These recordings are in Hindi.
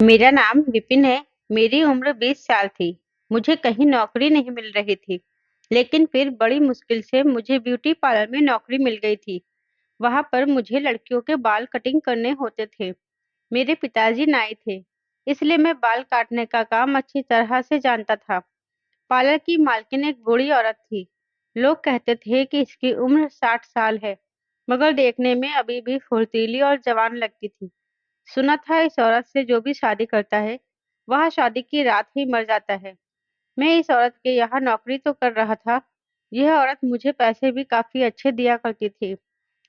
मेरा नाम विपिन है। मेरी उम्र 20 साल थी। मुझे कहीं नौकरी नहीं मिल रही थी, लेकिन फिर बड़ी मुश्किल से मुझे ब्यूटी पार्लर में नौकरी मिल गई थी। वहां पर मुझे लड़कियों के बाल कटिंग करने होते थे। मेरे पिताजी नाई थे, इसलिए मैं बाल काटने का काम अच्छी तरह से जानता था। पार्लर की मालकिन एक बूढ़ी औरत थी। लोग कहते थे कि इसकी उम्र 60 साल है, मगर देखने में अभी भी फुर्तीली और जवान लगती थी। सुना था इस औरत से जो भी शादी करता है, वह शादी की रात ही मर जाता है। मैं इस औरत के यहाँ नौकरी तो कर रहा था। यह औरत मुझे पैसे भी काफी अच्छे दिया करती थी।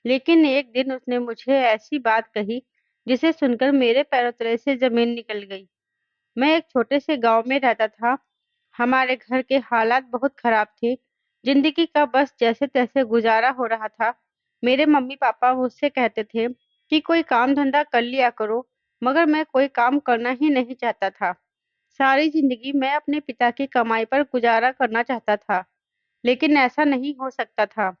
लेकिन एक दिन उसने मुझे ऐसी बात कही जिसे सुनकर मेरे पैरों तले से जमीन निकल गई। मैं एक छोटे से गांव में रहता था। हमारे घर के हालात बहुत खराब थे। जिंदगी का बस जैसे तैसे गुजारा हो रहा था। मेरे मम्मी पापा मुझसे कहते थे कि कोई काम धंधा कर लिया करो, मगर मैं कोई काम करना ही नहीं चाहता था। सारी जिंदगी मैं अपने पिता की कमाई पर गुजारा करना चाहता था, लेकिन ऐसा नहीं हो सकता था।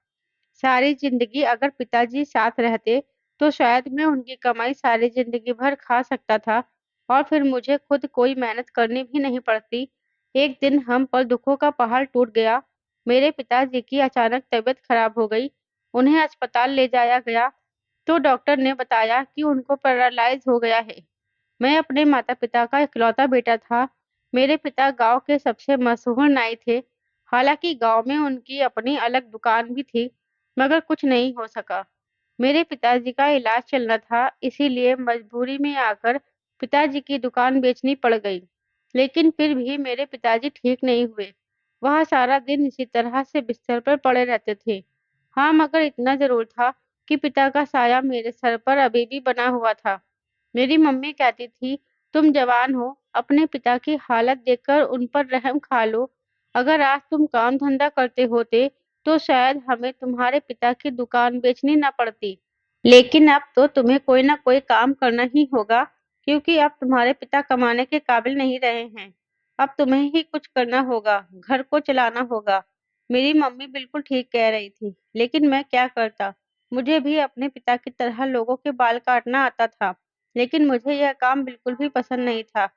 सारी जिंदगी अगर पिताजी साथ रहते, तो शायद मैं उनकी कमाई सारी जिंदगी भर खा सकता था और फिर मुझे खुद कोई मेहनत करनी भी नहीं पड़ती। एक दिन हम पर दुखों का पहाड़ टूट गया। मेरे पिताजी की अचानक तबीयत खराब हो गई। उन्हें अस्पताल ले जाया गया, तो डॉक्टर ने बताया कि उनको पैरालाइज हो गया है। मैं अपने माता-पिता का इकलौता बेटा था। मेरे पिता गांव के सबसे मशहूर नाई थे। हालांकि गांव में उनकी अपनी अलग दुकान भी थी, मगर कुछ नहीं हो सका। मेरे पिताजी का इलाज चलना था, इसीलिए मजबूरी में आकर पिताजी की दुकान बेचनी पड़ गई। लेकिन फिर भी मेरे पिताजी ठीक नहीं हुए। वह सारा दिन इसी तरह से बिस्तर पर पड़े रहते थे। हाँ, मगर इतना जरूर था कि पिता का साया मेरे सर पर अभी भी बना हुआ था। मेरी मम्मी कहती थी, तुम जवान हो, अपने पिता की हालत देखकर उन पर रहम खा लो। अगर आज तुम काम धंधा करते होते, तो शायद हमें तुम्हारे पिता की दुकान बेचनी ना पड़ती। लेकिन अब तो तुम्हें कोई ना कोई काम करना ही होगा, क्योंकि अब तुम्हारे पिता कमाने के काबिल नहीं रहे हैं। अब तुम्हें ही कुछ करना होगा, घर को चलाना होगा। मेरी मम्मी बिल्कुल ठीक कह रही थी, लेकिन मैं क्या करता। मुझे भी अपने पिता की तरह लोगों के बाल काटना आता था, लेकिन मुझे यह काम बिल्कुल भी पसंद नहीं था।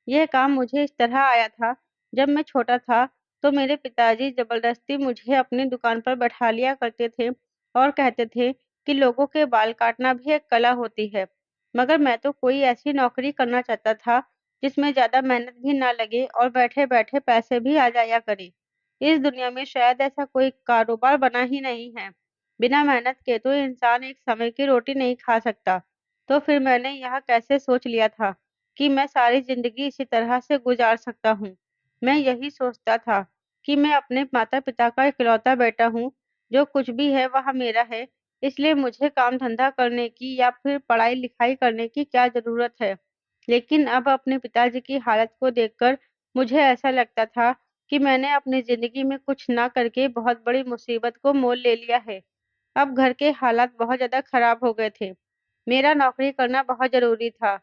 यह काम मुझे इस तरह आया था, जब मैं छोटा था, तो मेरे पिताजी जबरदस्ती मुझे अपनी दुकान पर बैठा लिया करते थे और कहते थे कि लोगों के बाल काटना भी एक कला होती है। मगर मैं तो कोई ऐसी नौकरी करना चाहता था जिसमें ज्यादा मेहनत भी ना लगे और बैठे-बैठे पैसे भी आ जाया करे। इस दुनिया में शायद ऐसा कोई कारोबार बना ही नहीं है। बिना मेहनत के तो इंसान एक समय की रोटी नहीं खा सकता। तो फिर मैंने यह कैसे सोच लिया था कि मैं सारी जिंदगी इसी तरह से गुजार सकता हूँ। मैं यही सोचता था कि मैं अपने माता-पिता का इकलौता बेटा हूँ, जो कुछ भी है वह मेरा है, इसलिए मुझे काम धंधा करने की या फिर पढ़ाई-लिखाई करने की क्या ज़रूरत है। लेकिन अब अपने पिताजी की हालत को देखकर मुझे ऐसा लगता था कि मैंने अपनी ज़िंदगी में कुछ ना करके बहुत बड़ी मुसीबत को मोल ले लिया है। अब घर के हालात बहुत ज़्यादा खराब हो गए थे। मेरा नौकरी करना बहुत ज़रूरी था।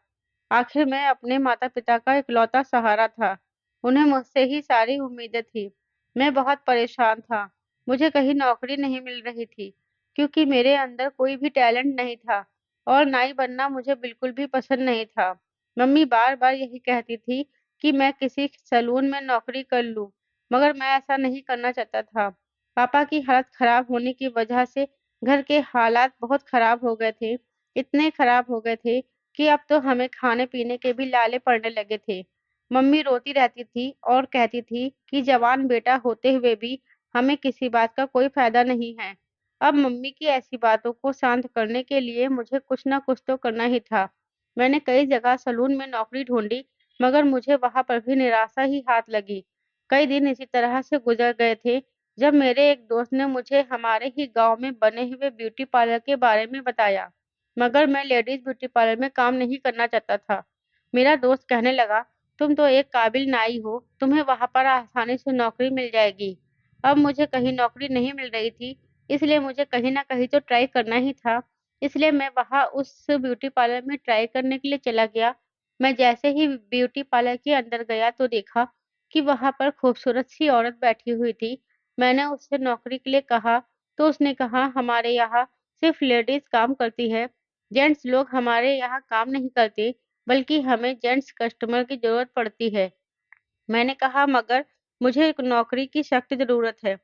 आखिर मैं अपने माता-पिता का इकलौता सहारा था। उन्हें मुझसे ही सारी उम्मीदें थी। मैं बहुत परेशान था। मुझे कहीं नौकरी नहीं मिल रही थी, क्योंकि मेरे अंदर कोई भी टैलेंट नहीं था और नाई बनना मुझे बिल्कुल भी पसंद नहीं था। मम्मी बार-बार यही कहती थी कि मैं किसी सैलून में नौकरी कर लूँ, मगर मैं ऐसा नहीं करना चाहता था। पापा की हालत खराब होने की वजह से घर के हालात बहुत खराब हो गए थे। इतने खराब हो गए थे कि अब तो हमें खाने-पीने के भी लाले पड़ने लगे थे। मम्मी रोती रहती थी और कहती थी कि जवान बेटा होते हुए भी हमें किसी बात का कोई फ़ायदा नहीं है। अब मम्मी की ऐसी बातों को शांत करने के लिए मुझे कुछ न कुछ तो करना ही था। मैंने कई जगह सैलून में नौकरी ढूँढी, मगर मुझे वहाँ पर भी निराशा ही हाथ लगी। कई दिन इसी तरह से गुज़र गए थे, जब मेरे एक दोस्त ने मुझे हमारे ही गाँव में बने हुए ब्यूटी पार्लर के बारे में बताया। मगर मैं लेडीज़ ब्यूटी पार्लर में काम नहीं करना चाहता था। मेरा दोस्त कहने लगा, तुम तो एक काबिल नाई हो, तुम्हें वहाँ पर आसानी से नौकरी मिल जाएगी। अब मुझे कहीं नौकरी नहीं मिल रही थी, इसलिए मुझे कहीं न कहीं तो ट्राई करना ही था। इसलिए मैं वहाँ उस ब्यूटी पार्लर में ट्राई करने के लिए चला गया। मैं जैसे ही ब्यूटी पार्लर के अंदर गया तो देखा कि वहाँ पर खूबसूरत सी औरत बैठी हुई थी। मैंने उससे नौकरी के लिए कहा, तो उसने कहा हमारे यहाँ सिर्फ़ लेडीज़ काम करती है, जेंट्स लोग हमारे यहाँ काम नहीं करते। बल्कि हमें जेंट्स कस्टमर की ज़रूरत पड़ती है। मैंने कहा, मगर मुझे एक नौकरी की सख्त ज़रूरत है।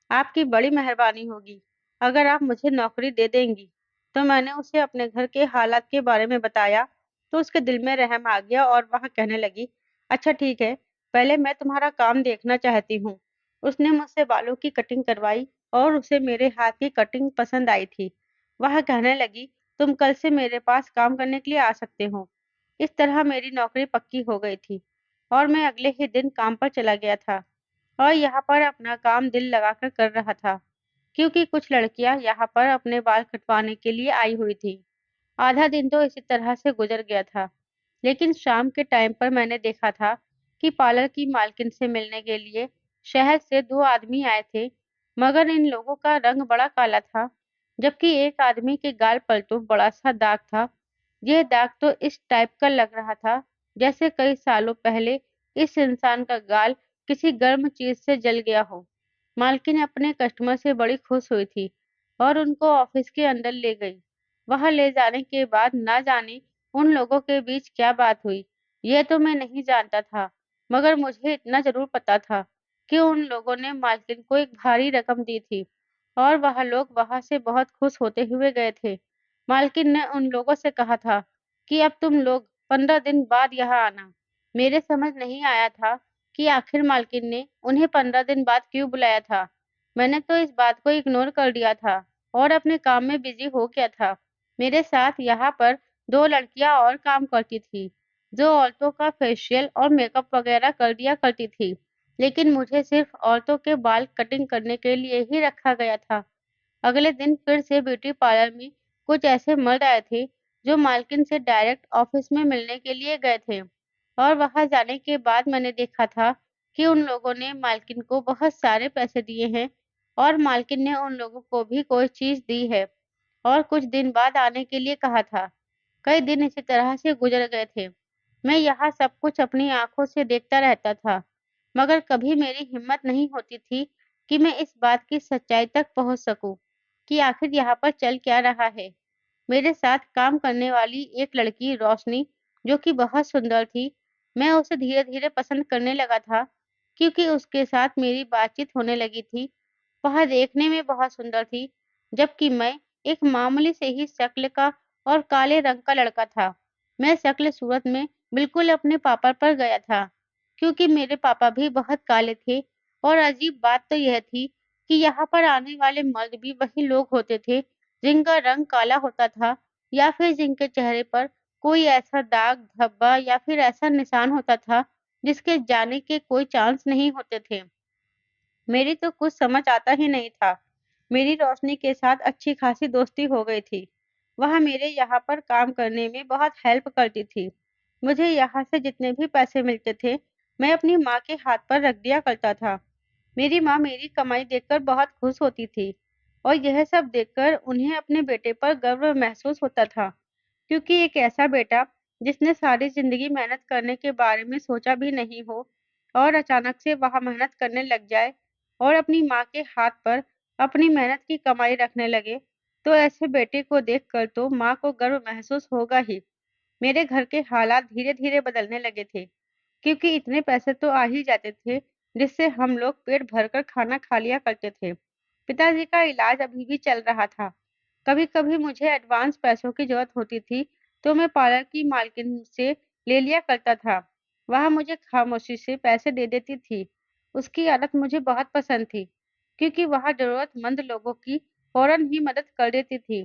आपकी बड़ी मेहरबानी होगी अगर आप मुझे नौकरी दे देंगी। तो मैंने उसे अपने घर के हालात के बारे में बताया, तो उसके दिल में रहम आ गया और वह कहने लगी, अच्छा ठीक है, पहले मैं तुम्हारा काम देखना चाहती हूँ। उसने मुझसे बालों की कटिंग करवाई और उसे मेरे हाथ की कटिंग पसंद आई थी। वह कहने लगी, तुम कल से मेरे पास काम करने के लिए आ सकते हो। इस तरह मेरी नौकरी पक्की हो गई थी और मैं अगले ही दिन काम पर चला गया था और यहाँ पर अपना काम दिल लगाकर कर रहा था, क्योंकि कुछ लड़कियां यहाँ पर अपने बाल कटवाने के लिए आई हुई थी। आधा दिन तो इसी तरह से गुजर गया था, लेकिन शाम के टाइम पर मैंने देखा था कि पार्लर की मालकिन से मिलने के लिए शहर से दो आदमी आए थे, मगर इन लोगों का रंग बड़ा काला था, जबकि एक आदमी के गाल पर तो बड़ा सा दाग था। यह दाग तो इस टाइप का लग रहा था जैसे कई सालों पहले इस इंसान का गाल किसी गर्म चीज से जल गया हो। मालकिन अपने कस्टमर से बड़ी खुश हुई थी और उनको ऑफिस के अंदर ले गई। वहां ले जाने के बाद ना जाने उन लोगों के बीच क्या बात हुई, यह तो मैं नहीं जानता था, मगर मुझे इतना जरूर पता था कि उन लोगों ने मालकिन को एक भारी रकम दी थी और वह लोग वहां से बहुत खुश होते हुए गए थे। मालकिन ने उन लोगों से कहा था कि अब तुम लोग 15 दिन बाद यहाँ आना। मेरे समझ नहीं आया था कि आखिर मालकिन ने उन्हें 15 दिन बाद क्यों बुलाया था। मैंने तो इस बात को इग्नोर कर दिया था और अपने काम में बिजी हो गया था। मेरे साथ यहाँ पर दो लड़कियां और काम करती थी, जो औरतों का फेशियल और मेकअप वगैरह कर दिया करती थी, लेकिन मुझे सिर्फ औरतों के बाल कटिंग करने के लिए ही रखा गया था। अगले दिन फिर से ब्यूटी पार्लर में कुछ ऐसे मर्द आए थे जो मालकिन से डायरेक्ट ऑफिस में मिलने के लिए गए थे और वहां जाने के बाद मैंने देखा था कि उन लोगों ने मालकिन को बहुत सारे पैसे दिए हैं और मालकिन ने उन लोगों को भी कोई चीज दी है और कुछ दिन बाद आने के लिए कहा था। कई दिन इसी तरह से गुजर गए थे। मैं यहाँ सब कुछ अपनी आंखों से देखता रहता था, मगर कभी मेरी हिम्मत नहीं होती थी कि मैं इस बात की सच्चाई तक पहुंच सकूं कि आखिर यहाँ पर चल क्या रहा है। मेरे साथ काम करने वाली एक लड़की रोशनी, जो कि बहुत सुंदर थी, मैं उसे धीरे धीरे पसंद करने लगा था, क्योंकि उसके साथ मेरी बातचीत होने लगी थी। वह देखने में बहुत सुंदर थी, जबकि मैं एक मामूली से ही शक्ल का और काले रंग का लड़का था। मैं शक्ल सूरत में बिल्कुल अपने पापा पर गया था, क्योंकि मेरे पापा भी बहुत काले थे। और अजीब बात तो यह थी कि यहाँ पर आने वाले मर्द भी वही लोग होते थे जिनका रंग काला होता था या फिर जिनके चेहरे पर कोई ऐसा दाग धब्बा या फिर ऐसा निशान होता था जिसके जाने के कोई चांस नहीं होते थे। मेरी तो कुछ समझ आता ही नहीं था। मेरी रोशनी के साथ अच्छी खासी दोस्ती हो गई थी। वह मेरे यहाँ पर काम करने में बहुत हेल्प करती थी। मुझे यहाँ से जितने भी पैसे मिलते थे, मैं अपनी माँ के हाथ पर रख दिया करता था। मेरी माँ मेरी कमाई देखकर बहुत खुश होती थी और यह सब देखकर उन्हें अपने बेटे पर गर्व महसूस होता था, क्योंकि एक ऐसा बेटा जिसने सारी जिंदगी मेहनत करने के बारे में सोचा भी नहीं हो और अचानक से वह मेहनत करने लग जाए और अपनी माँ के हाथ पर अपनी मेहनत की कमाई रखने लगे, तो ऐसे बेटे को देखकर तो माँ को गर्व महसूस होगा ही। मेरे घर के हालात धीरे-धीरे बदलने लगे थे, क्योंकि इतने पैसे तो आ ही जाते थे, जिससे हम लोग पेट भरकर खाना खा लिया करते थे। पिताजी का इलाज अभी भी चल रहा था। कभी-कभी मुझे एडवांस पैसों की ज़रूरत होती थी, तो मैं पार्लर की मालकिन से ले लिया करता था। वह मुझे खामोशी से पैसे दे देती थी। उसकी आदत मुझे बहुत पसंद थी, क्योंकि वह ज़रूरतमंद लोगों की फ़ौरन ही मदद कर देती थी।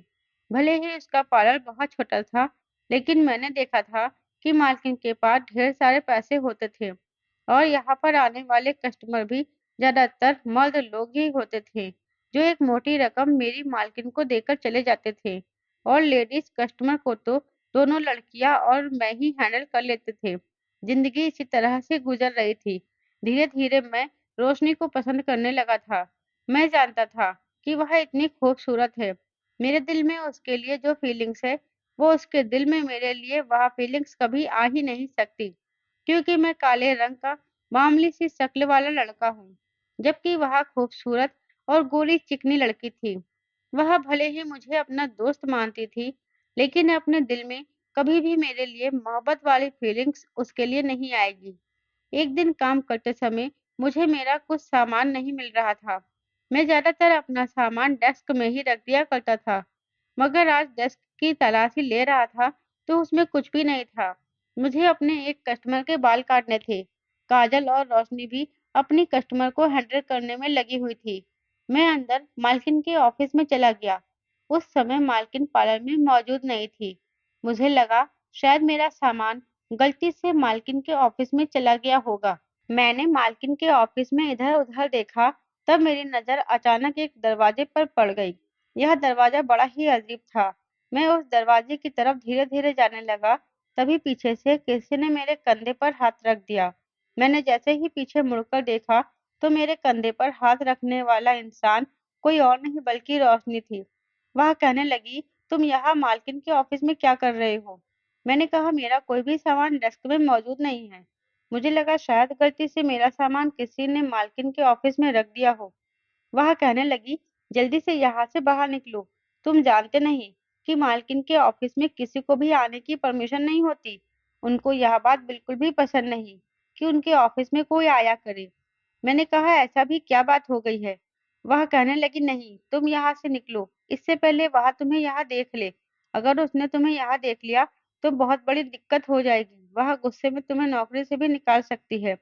भले ही उसका पार्लर बहुत छोटा था, लेकिन मैंने देखा था कि मालकिन के पास ढेर सारे पैसे होते थे और यहाँ पर आने वाले कस्टमर भी ज़्यादातर मर्द लोग ही होते थे, जो एक मोटी रकम मेरी मालकिन को देकर चले जाते थे और लेडीज कस्टमर को तो दोनों लड़कियां और मैं ही हैंडल कर लेते थे। जिंदगी इसी तरह से गुजर रही थी। धीरे धीरे मैं रोशनी को पसंद करने लगा था। मैं जानता था कि वह इतनी खूबसूरत है। मेरे दिल में उसके लिए जो फीलिंग्स है, वो उसके दिल में मेरे लिए वह फीलिंग्स कभी आ ही नहीं सकती, क्योंकि मैं काले रंग का मामूली सी शक्ल वाला लड़का हूँ, जबकि वह खूबसूरत और गोरी चिकनी लड़की थी। वह भले ही मुझे अपना दोस्त मानती थी, लेकिन अपने दिल में कभी भी मेरे लिए मोहब्बत वाली फीलिंग्स उसके लिए नहीं आएगी। एक दिन काम करते समय मुझे मेरा कुछ सामान नहीं मिल रहा था। मैं ज्यादातर अपना सामान डेस्क में ही रख दिया करता था, मगर आज डेस्क की तलाशी ले रहा था तो उसमें कुछ भी नहीं था। मुझे अपने एक कस्टमर के बाल काटने थे। काजल और रोशनी भी अपनी कस्टमर को हैंडल करने में लगी हुई थी। मैं अंदर मालकिन के ऑफिस में चला गया। उस समय मालकिन पार्लर में मौजूद नहीं थी। मुझे लगा शायद मेरा सामान गलती से मालकिन के ऑफिस में चला गया होगा। मैंने मालकिन के ऑफिस में इधर-उधर देखा, तब मेरी नज़र अचानक एक दरवाजे पर पड़ गई। यह दरवाजा बड़ा ही अजीब था। मैं उस दरवाजे की तरफ धीरे-धीरे जाने लगा, तभी पीछे से किसी ने मेरे कंधे पर हाथ रख दिया। मैंने जैसे ही पीछे मुड़कर देखा, तो मेरे कंधे पर हाथ रखने वाला इंसान कोई और नहीं बल्कि रोशनी थी। वह कहने लगी, "तुम यहाँ मालकिन के ऑफिस में क्या कर रहे हो?" मैंने कहा, "मेरा कोई भी सामान डेस्क में मौजूद नहीं है।" मुझे लगा शायद गलती से मेरा सामान किसी ने मालकिन के ऑफिस में रख दिया हो। वह कहने लगी, "जल्दी से यहाँ से बाहर निकलो। तुम जानते नहीं कि मालकिन के ऑफिस में किसी को भी आने की परमिशन नहीं होती। उनको यह बात बिल्कुल भी पसंद नहीं कि उनके ऑफिस में कोई आया करे।" मैंने कहा, "ऐसा भी क्या बात हो गई है?" वह कहने लगी, "नहीं, तुम यहाँ से निकलो, इससे पहले वह तुम्हें यहाँ देख ले। अगर उसने तुम्हें यहाँ देख लिया, तो बहुत बड़ी दिक्कत हो जाएगी। वह गुस्से में तुम्हें नौकरी से भी निकाल सकती है।"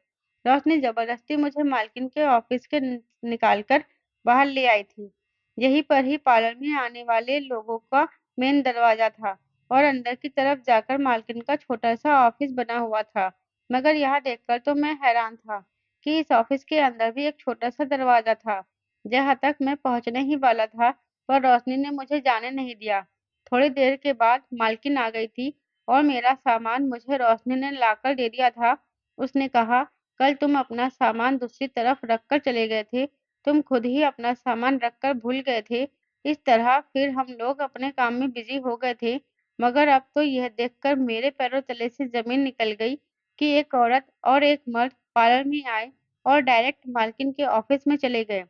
रोशनी जबरदस्ती मुझे मालकिन के ऑफिस के निकालकर बाहर ले आई थी। यहीं पर ही पार्लर में आने वाले लोगों का मेन दरवाजा था और अंदर की तरफ जाकर मालकिन का छोटा-सा ऑफिस बना हुआ था। मगर यह देखकर तो मैं हैरान था कि इस ऑफिस के अंदर भी एक छोटा-सा दरवाजा था। जहाँ तक मैं पहुँचने ही वाला था, पर रोशनी ने मुझे जाने नहीं दिया। थोड़ी देर के बाद मालकिन आ गई थी और मेरा सामान मुझे रोशनी ने लाकर दे दिया था। उसने कहा, "कल तुम अपना सामान दूसरी तरफ रखकर चले गए थे। तुम खुद ही अपना सामान रखकर भूल गए थे। इस तरह फिर हम लोग अपने काम में बिज़ी हो गए थे। मगर अब तो यह देखकर मेरे पैरों तले से ज़मीन निकल गई कि एक औरत और एक मर्द पार्लर में आए और डायरेक्ट मालकिन के ऑफिस में चले गए।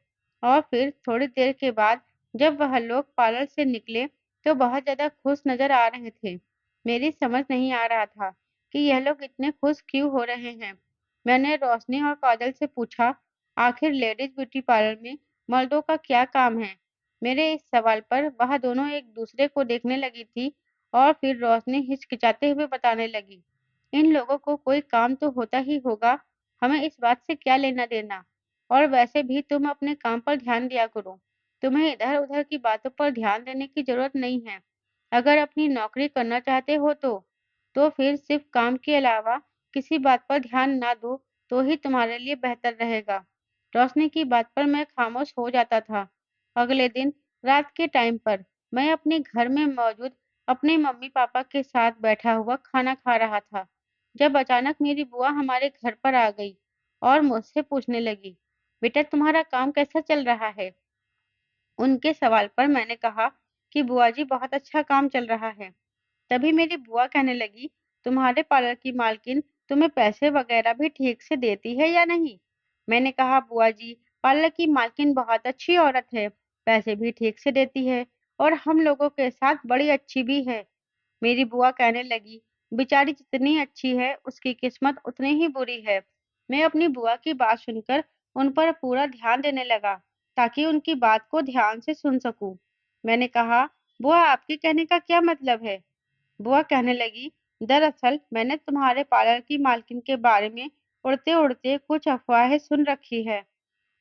और फिर थोड़ी देर के बाद जब वह लोग पार्लर से निकले, तो बहुत ज़्यादा खुश नज़र आ रहे थे। मेरी समझ नहीं आ रहा था कि यह लोग इतने खुश क्यों हो रहे हैं। मैंने रोशनी और काजल से पूछा, "आखिर लेडीज ब्यूटी पार्लर में मर्दों का क्या काम है?" मेरे इस सवाल पर वह दोनों एक दूसरे को देखने लगी थी और फिर रोशनी हिचकिचाते हुए बताने लगी, "इन लोगों को कोई काम तो होता ही होगा, हमें इस बात से क्या लेना-देना? और वैसे भी तुम अपने काम पर ध्यान दिया करो। तुम्हें इधर-उधर की बातों पर ध्यान देने की ज़रूरत नहीं है। अगर अपनी नौकरी करना चाहते हो तो फिर सिर्फ़ काम के अलावा किसी बात पर ध्यान ना दो, तो ही तुम्हारे लिए बेहतर रहेगा।" रोशनी की बात पर मैं खामोश हो जाता था। अगले दिन रात के टाइम पर मैं अपने घर में मौजूद अपने मम्मी-पापा के साथ बैठा हुआ खाना खा रहा था, जब अचानक मेरी बुआ हमारे घर पर आ गई और मुझसे पूछने लगी, "बेटा तुम्हारा काम कैसा चल रहा है?" उनके सवाल पर मैंने कहा कि बुआ जी बहुत अच्छा काम चल रहा है। तभी मेरी बुआ कहने लगी, "तुम्हारे पार्लर की मालकिन तुम्हें पैसे वगैरह भी ठीक से देती है या नहीं?" मैंने कहा, "बुआ जी, पार्लर की मालकिन बहुत अच्छी औरत है, पैसे भी ठीक से देती है और हम लोगों के साथ बड़ी अच्छी भी है।" मेरी बुआ कहने लगी, "बेचारी जितनी अच्छी है, उसकी किस्मत उतनी ही बुरी है।" मैं अपनी बुआ की बात सुनकर उन पर पूरा ध्यान देने लगा, ताकि उनकी बात को ध्यान से सुन सकूं। मैंने कहा, "बुआ आपके कहने का क्या मतलब है?" बुआ कहने लगी, "दरअसल मैंने तुम्हारे पार्लर की मालकिन के बारे में उड़ते-उड़ते कुछ अफवाहें सुन रखी है।"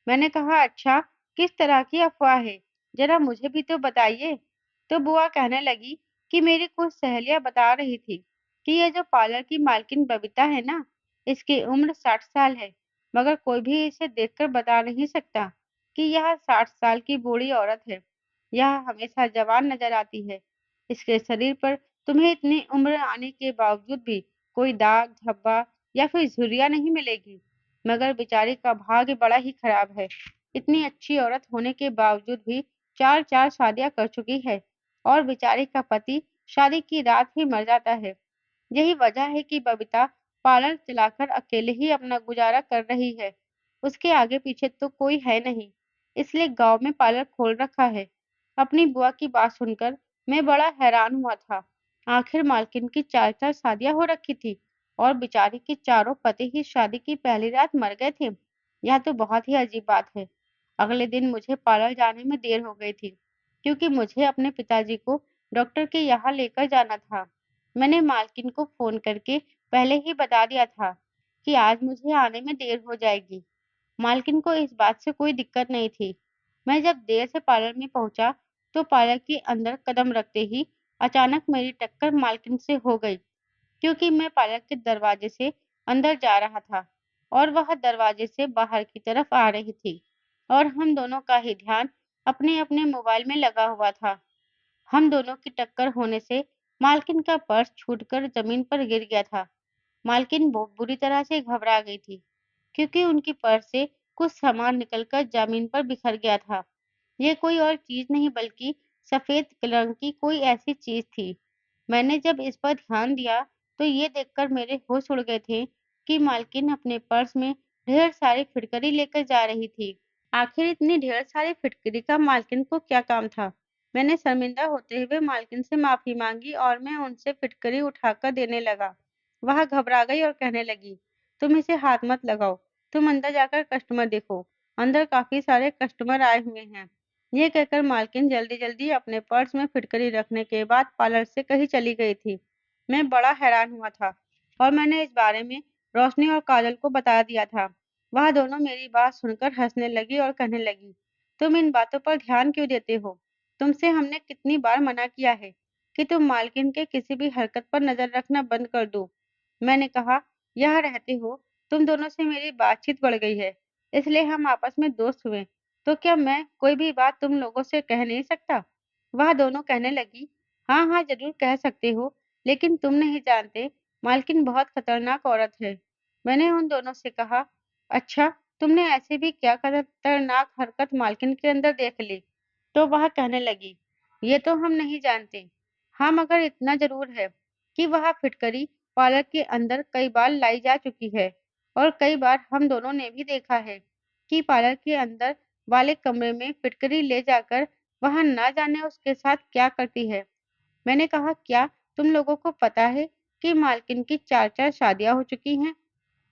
मैंने कहा, "अच्छा, किस तरह की अफ़वाह है? ज़रा मुझे भी तो बताइए।" तो बुआ कहने लगी कि मेरी कुछ सहेलियाँ बता रही थी कि ये जो पार्लर की मालकिन बबीता है ना, इसकी उम्र 60 साल है, मगर कोई भी इसे देखकर बता नहीं सकता कि यह 60 साल की बूढ़ी औरत है। यह हमेशा जवान नज़र आती है। इसके शरीर पर तुम्हें इतनी उम्र आने के बावजूद भी कोई दाग, धब्बा या फिर झुर्रियाँ नहीं मिलेगी। मगर बेचारी का भाग्य बड़ा ही खराब है। इतनी अच्छी औरत होने के बावजूद भी 4-4 शादियाँ कर चुकी है और बेचारी का पति शादी की रात ही मर जाता है। यही वजह है कि बबीता पार्लर चलाकर अकेले ही अपना गुजारा कर रही है। उसके आगे-पीछे तो कोई है नहीं, इसलिए गाँव में पार्लर खोल रखा है। अपनी बुआ की बात सुनकर मैं बड़ा हैरान हुआ था। आखिर मालकिन की 4-4 शादियाँ हो रखी थी और बेचारी के चारों पति ही शादी की पहली रात मर गए थे। यह तो बहुत ही अजीब बात है। अगले दिन मुझे पार्लर जाने में देर हो गई थी, क्योंकि मुझे अपने पिताजी को डॉक्टर के यहाँ लेकर जाना था। मैंने मालकिन को फ़ोन करके पहले ही बता दिया था कि आज मुझे आने में देर हो जाएगी। मालकिन को इस बात से कोई दिक्कत नहीं थी। मैं जब देर से पार्लर में पहुंचा, तो पार्लर के अंदर कदम रखते ही अचानक मेरी टक्कर मालकिन से हो गई, क्योंकि मैं पार्लर के दरवाजे से अंदर जा रहा था और वह दरवाजे से बाहर की तरफ आ रही थी और हम दोनों का ही ध्यान अपने-अपने मोबाइल में लगा हुआ था। हम दोनों की टक्कर होने से मालकिन का पर्स छूटकर जमीन पर गिर गया था। मालकिन बहुत बुरी तरह से घबरा गई थी, क्योंकि उनकी पर्स से कुछ सामान निकलकर जमीन पर बिखर गया था। ये कोई और चीज नहीं बल्कि सफेद रंग की कोई ऐसी चीज थी। मैंने जब इस पर ध्यान दिया, तो ये देखकर मेरे होश उड़ गए थे कि मालकिन अपने पर्स में ढेर सारी फिटकरी लेकर जा रही थी। आखिर इतनी ढेर सारी फिटकरी का मालकिन को क्या काम था? मैंने शर्मिंदा होते हुए मालकिन से माफी मांगी और मैं उनसे फिटकरी उठाकर देने लगा। वह घबरा गई और कहने लगी, तुम इसे हाथ मत लगाओ, तुम अंदर जाकर कस्टमर देखो, अंदर काफी सारे कस्टमर आए हुए हैं। ये कहकर मालकिन जल्दी जल्दी अपने पर्स में फिटकरी रखने के बाद पार्लर से कहीं चली गई थी। मैं बड़ा हैरान हुआ था और मैंने इस बारे में रोशनी और काजल को बता दिया था। वह दोनों मेरी बात सुनकर हंसने लगी और कहने लगी, तुम इन बातों पर ध्यान क्यों देते हो? तुमसे हमने कितनी बार मना किया है कि तुम मालकिन के किसी भी हरकत पर नजर रखना बंद कर दो। मैंने कहा, यहाँ रहते हो, तुम दोनों से मेरी बातचीत बढ़ गई है, इसलिए हम आपस में दोस्त हुए। तो क्या मैं कोई भी बात तुम लोगों से कह नहीं सकता? वह दोनों कहने लगी, हाँ हाँ जरूर कह सकते हो, लेकिन तुम नहीं जानते, मालकिन बहुत खतरनाक औरत है। मैंने उन दोनों से कहा, अच्छा, तुमने ऐसी भी क्या खतरनाक हरकत मालकिन के अंदर देख ली? तो वह कहने लगी, ये तो हम नहीं जानते। हाँ, मगर इतना जरूर है कि वह फिटकरी पार्लर के अंदर कई बार लाई जा चुकी है और कई बार हम दोनों ने भी देखा है कि पार्लर के अंदर वाले कमरे में फिटकरी ले जाकर वह ना जाने उसके साथ क्या करती है। मैंने कहा, क्या तुम लोगों को पता है कि मालकिन की 4-4 शादियां हो चुकी हैं?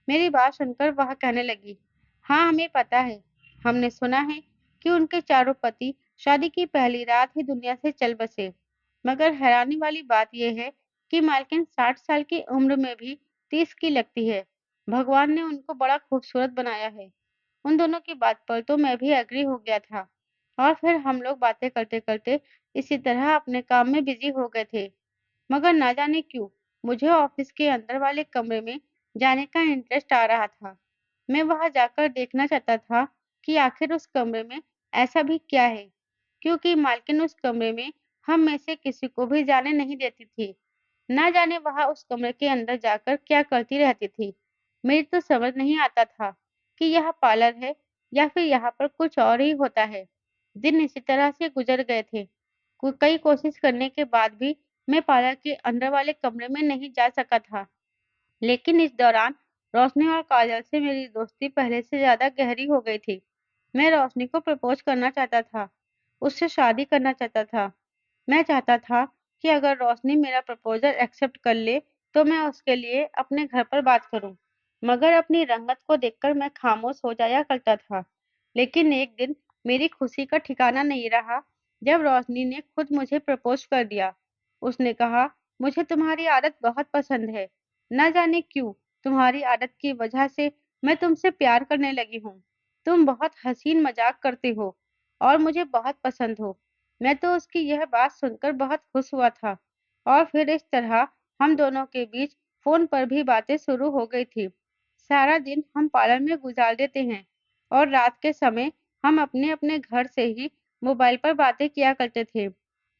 मेरी बात सुनकर वह कहने लगी, हाँ हमें पता है। हमने सुना है कि उनके चारों पति शादी की पहली रात ही दुनिया से चल बसे। मगर हैरानी वाली बात यह है कि मालकिन 60 साल की उम्र में भी 30 की लगती है। भगवान ने उनको बड़ा खूबसूरत बनाया है। उन दोनों की बात पर तो मैं भी एग्री हो गया था और फिर हम लोग बातें करते करते इसी तरह अपने काम में बिजी हो गए थे। मगर ना जाने क्यों मुझे ऑफिस के अंदर वाले कमरे में जाने का इंटरेस्ट आ रहा था। मैं वहां जाकर देखना चाहता था कि आखिर उस कमरे में ऐसा भी क्या है, क्योंकि मालकिन उस कमरे में हम में से किसी को भी जाने नहीं देती थी। ना जाने वह उस कमरे के अंदर जाकर क्या करती रहती थी। मेरी तो समझ नहीं आता था कि यह पार्लर है या फिर यहाँ पर कुछ और ही होता है। दिन इसी तरह से गुजर गए थे। कई कोशिश करने के बाद भी मैं पार्लर के अंदर वाले कमरे में नहीं जा सका था। लेकिन इस दौरान रोशनी और काजल से मेरी दोस्ती पहले से ज्यादा गहरी हो गई थी। मैं रोशनी को प्रपोज करना चाहता था, उससे शादी करना चाहता था। मैं चाहता था कि अगर रोशनी मेरा प्रपोजल एक्सेप्ट कर ले, तो मैं उसके लिए अपने घर पर बात करूं। मगर अपनी रंगत को देखकर मैं खामोश हो जाया करता था। लेकिन एक दिन मेरी खुशी का ठिकाना नहीं रहा जब रोशनी ने खुद मुझे प्रपोज कर दिया। उसने कहा, मुझे तुम्हारी आदत बहुत पसंद है। न जाने क्यों, तुम्हारी आदत की वजह से मैं तुमसे प्यार करने लगी हूँ। तुम बहुत हसीन मजाक करते हो और मुझे बहुत पसंद हो। मैं तो उसकी यह बात सुनकर बहुत खुश हुआ था और फिर इस तरह हम दोनों के बीच फोन पर भी बातें शुरू हो गई थी। सारा दिन हम पार्लर में गुजार देते हैं और रात के समय हम अपने अपने घर से ही मोबाइल पर बातें किया करते थे।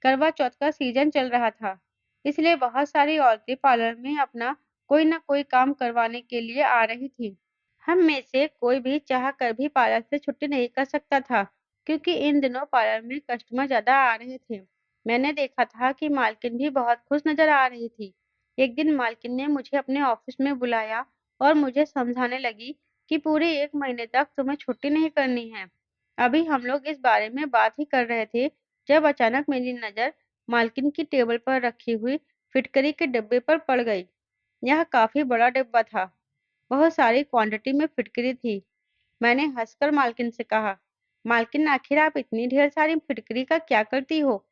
करवा चौथ का सीजन चल रहा था, इसलिए बहुत सारी औरतें पार्लर में अपना कोई ना कोई काम करवाने के लिए आ रही थी। हम में से कोई भी चाह कर भी पार्लर से छुट्टी नहीं कर सकता था, क्योंकि इन दिनों पार्लर में कस्टमर ज्यादा आ रहे थे। मैंने देखा था कि मालकिन भी बहुत खुश नजर आ रही थी। एक दिन मालकिन ने मुझे अपने ऑफिस में बुलाया और मुझे समझाने लगी कि पूरे 1 महीने तक तुम्हें छुट्टी नहीं करनी है। अभी हम लोग इस बारे में बात ही कर रहे थे, जब अचानक मेरी नजर मालकिन की टेबल पर रखी हुई फिटकरी के डिब्बे पर पड़ गई। यह काफी बड़ा डिब्बा था। बहुत सारी क्वांटिटी में फिटकरी थी। मैंने हंसकर मालकिन से कहा, मालकिन आखिर आप इतनी ढेर सारी फिटकरी का क्या करती हो?